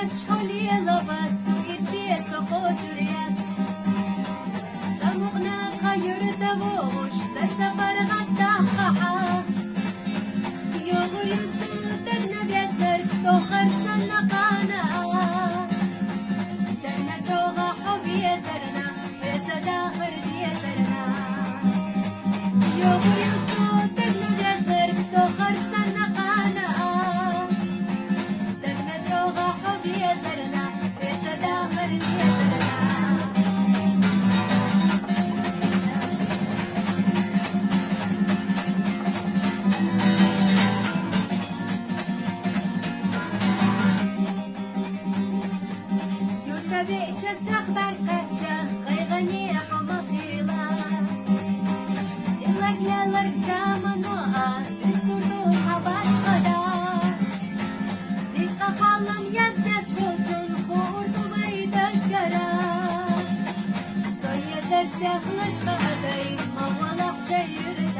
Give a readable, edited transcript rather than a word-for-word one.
مشغولي لبات وإدي سقو جريات سمغنا خير دبوش تسفر غدا خحا يغر يسود النبي سر تخر سنقانا درنا جوغا حبي درنا يتداخر دي درنا يغر يسود النبي سر تخر سنقانا درنا جوغا حبي درنا يتداخر دي درنا بيتش استقبل قرشة غيغني حما خيلا إلك يالك زامنوها بستردو حباش غدا رزق خالم يزدش بوچون خوردو بيدك قرا سوية درس يخلج غدي موالق شير